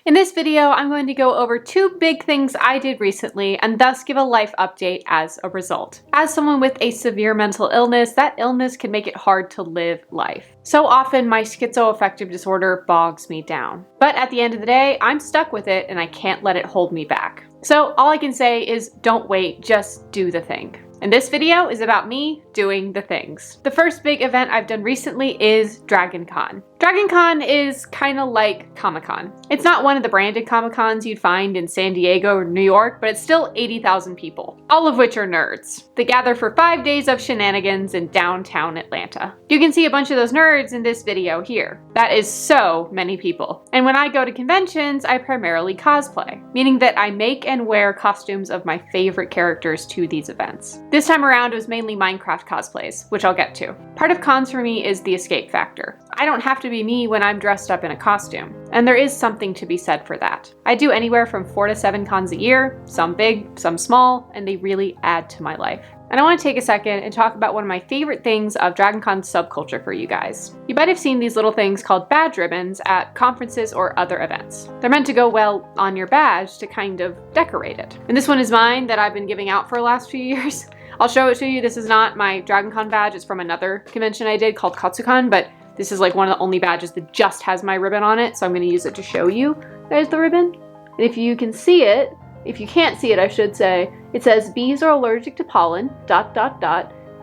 In this video, I'm going to go over 2 big things I did recently and thus give a life update as a result. As someone with a severe mental illness, that illness can make it hard to live life. So often my schizoaffective disorder bogs me down. But at the end of the day, I'm stuck with it and I can't let it hold me back. So all I can say is don't wait, just do the thing. And this video is about me doing the things. The first big event I've done recently is Dragoncon. Dragoncon is kind of like Comic-Con. It's not one of the branded Comic-Cons you'd find in San Diego or New York, but it's still 80,000 people, all of which are nerds. They gather for 5 days of shenanigans in downtown Atlanta. You can see a bunch of those nerds in this video here. That is so many people. And when I go to conventions, I primarily cosplay, meaning that I make and wear costumes of my favorite characters to these events. This time around, it was mainly Minecraft cosplays, which I'll get to. Part of cons for me is the escape factor. I don't have to be me when I'm dressed up in a costume, and there is something to be said for that. I do anywhere from 4 to 7 cons a year, some big, some small, and they really add to my life. And I want to take a second and talk about one of my favorite things of Dragoncon subculture for you guys. You might have seen these little things called badge ribbons at conferences or other events. They're meant to go well on your badge to kind of decorate it. And this one is mine that I've been giving out for the last few years. I'll show it to you. This is not my Dragoncon badge. It's from another convention I did called Katsucon, but this is like one of the only badges that just has my ribbon on it, so I'm going to use it to show you. There's the ribbon. And if you can see it, if you can't see it, I should say, it says, "Bees are allergic to pollen, ...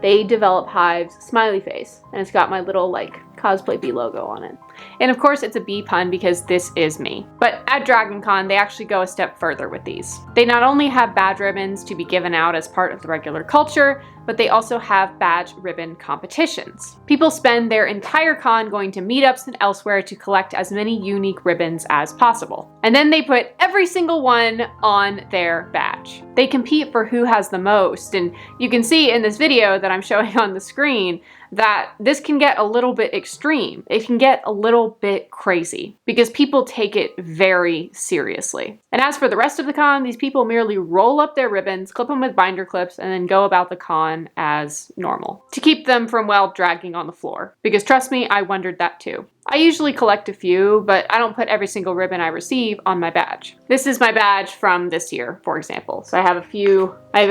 They develop hives, smiley face." And it's got my little like cosplay bee logo on it. And of course it's a bee pun because this is me. But at Dragoncon, they actually go a step further with these. They not only have badge ribbons to be given out as part of the regular culture, but they also have badge ribbon competitions. People spend their entire con going to meetups and elsewhere to collect as many unique ribbons as possible. And then they put every single one on their badge. They compete for who has the most, and you can see in this video that I'm showing on the screen that this can get a little bit extreme. It can get a little bit crazy because people take it very seriously. And as for the rest of the con, these people merely roll up their ribbons, clip them with binder clips, and then go about the con as normal to keep them from, well, dragging on the floor. Because trust me, I wondered that too. I usually collect a few, but I don't put every single ribbon I receive on my badge. This is my badge from this year, for example. So I have a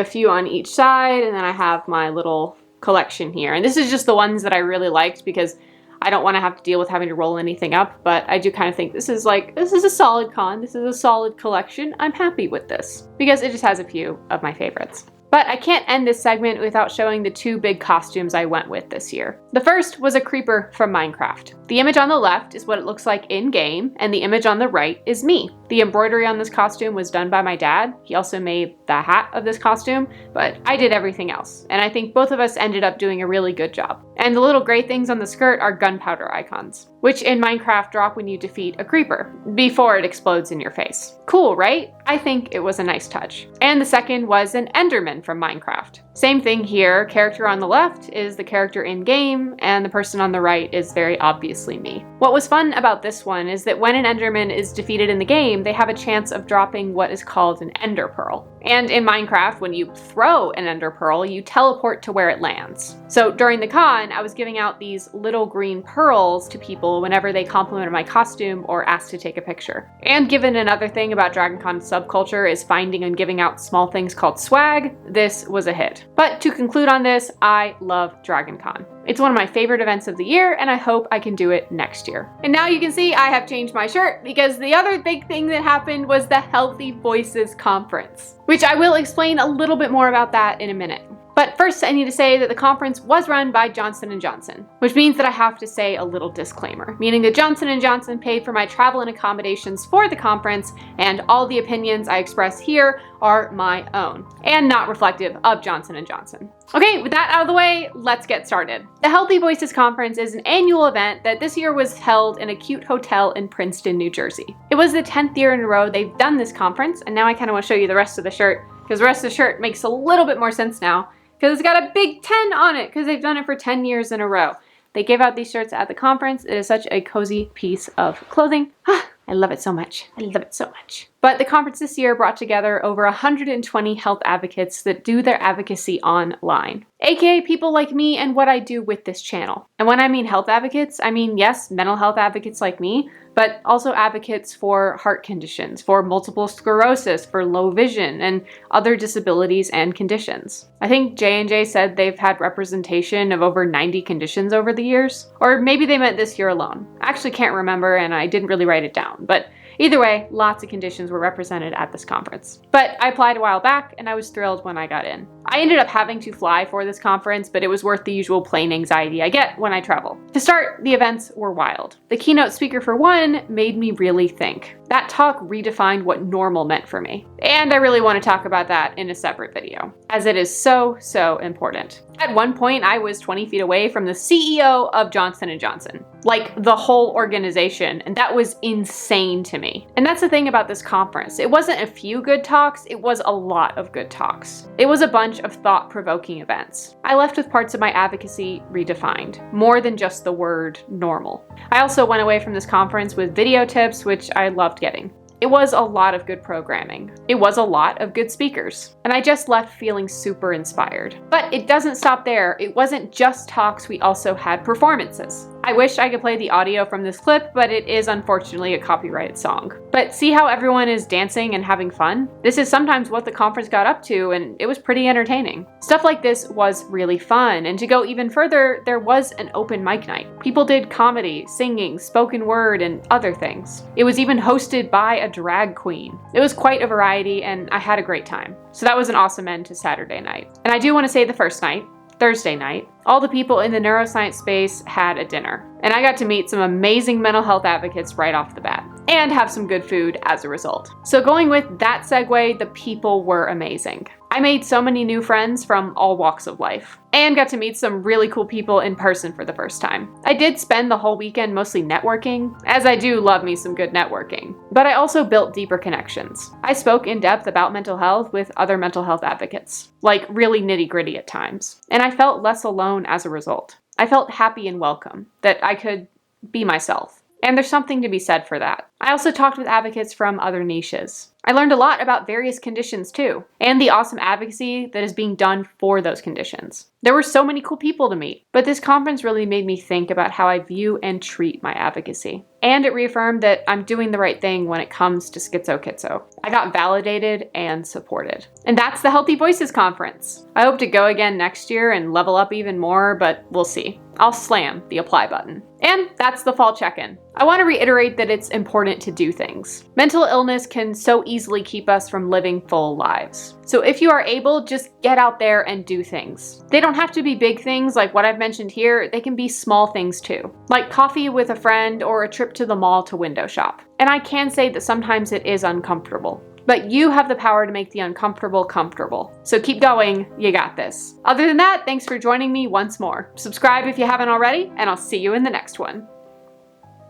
few on each side, and then I have my little collection here. And this is just the ones that I really liked because I don't want to have to deal with having to roll anything up, but I do kind of think this is a solid con. This is a solid collection. I'm happy with this because it just has a few of my favorites. But I can't end this segment without showing the 2 big costumes I went with this year. The first was a creeper from Minecraft. The image on the left is what it looks like in-game, and the image on the right is me. The embroidery on this costume was done by my dad. He also made the hat of this costume, but I did everything else. And I think both of us ended up doing a really good job. And the little gray things on the skirt are gunpowder icons, which in Minecraft drop when you defeat a creeper, before it explodes in your face. Cool, right? I think it was a nice touch. And the second was an Enderman from Minecraft. Same thing here, character on the left is the character in-game, and the person on the right is very obviously me. What was fun about this one is that when an Enderman is defeated in the game, they have a chance of dropping what is called an Ender Pearl. And in Minecraft, when you throw an Ender Pearl, you teleport to where it lands. So during the con, I was giving out these little green pearls to people whenever they complimented my costume or asked to take a picture. And given another thing about Dragoncon subculture is finding and giving out small things called swag, this was a hit. But to conclude on this, I love Dragoncon. It's one of my favorite events of the year, and I hope I can do it next year. And now you can see I have changed my shirt because the other big thing that happened was the HealtheVoices conference, which I will explain a little bit more about that in a minute. But first, I need to say that the conference was run by Johnson & Johnson, which means that I have to say a little disclaimer, meaning that Johnson & Johnson paid for my travel and accommodations for the conference, and all the opinions I express here are my own, and not reflective of Johnson & Johnson. Okay, with that out of the way, let's get started. The HealtheVoices conference is an annual event that this year was held in a cute hotel in Princeton, New Jersey. It was the 10th year in a row they've done this conference, and now I kind of want to show you the rest of the shirt, because the rest of the shirt makes a little bit more sense now, because it's got a big 10 on it, because they've done it for 10 years in a row. They gave out these shirts at the conference. It is such a cozy piece of clothing. I love it so much. I love it so much. But the conference this year brought together over 120 health advocates that do their advocacy online. aka people like me and what I do with this channel. And when I mean health advocates, I mean, yes, mental health advocates like me, but also advocates for heart conditions, for multiple sclerosis, for low vision, and other disabilities and conditions. I think J&J said they've had representation of over 90 conditions over the years, or maybe they meant this year alone. I actually can't remember and I didn't really write it down, but either way, lots of conditions were represented at this conference. But I applied a while back and I was thrilled when I got in. I ended up having to fly for this conference, but it was worth the usual plane anxiety I get when I travel. To start, the events were wild. The keynote speaker for one made me really think. That talk redefined what normal meant for me. And I really want to talk about that in a separate video, as it is so important. At one point, I was 20 feet away from the CEO of Johnson & Johnson, like the whole organization, and that was insane to me. And that's the thing about this conference. It wasn't a few good talks, it was a lot of good talks. It was a bunch of thought-provoking events. I left with parts of my advocacy redefined, more than just the word normal. I also went away from this conference with video tips, which I loved getting. It was a lot of good programming. It was a lot of good speakers. And I just left feeling super inspired. But it doesn't stop there. It wasn't just talks, we also had performances. I wish I could play the audio from this clip, but it is unfortunately a copyrighted song. But see how everyone is dancing and having fun? This is sometimes what the conference got up to, and it was pretty entertaining. Stuff like this was really fun, and to go even further, there was an open mic night. People did comedy, singing, spoken word, and other things. It was even hosted by a drag queen. It was quite a variety, and I had a great time. So that was an awesome end to Saturday night. And I do want to say the first night, Thursday night, all the people in the neuroscience space had a dinner. And I got to meet some amazing mental health advocates right off the bat, and have some good food as a result. So going with that segue, the people were amazing. I made so many new friends from all walks of life, and got to meet some really cool people in person for the first time. I did spend the whole weekend mostly networking, as I do love me some good networking, but I also built deeper connections. I spoke in depth about mental health with other mental health advocates, like really nitty-gritty at times, and I felt less alone as a result. I felt happy and welcome, that I could be myself. And there's something to be said for that. I also talked with advocates from other niches. I learned a lot about various conditions too, and the awesome advocacy that is being done for those conditions. There were so many cool people to meet, but this conference really made me think about how I view and treat my advocacy. And it reaffirmed that I'm doing the right thing when it comes to Schizokitzo. I got validated and supported. And that's the HealtheVoices conference. I hope to go again next year and level up even more, but we'll see. I'll slam the apply button. And that's the fall check-in. I want to reiterate that it's important to do things. Mental illness can so easily keep us from living full lives. So if you are able, just get out there and do things. They don't have to be big things like what I've mentioned here, they can be small things too, like coffee with a friend or a trip to the mall to window shop. And I can say that sometimes it is uncomfortable. But you have the power to make the uncomfortable comfortable. So keep going, you got this. Other than that, thanks for joining me once more. Subscribe if you haven't already, and I'll see you in the next one.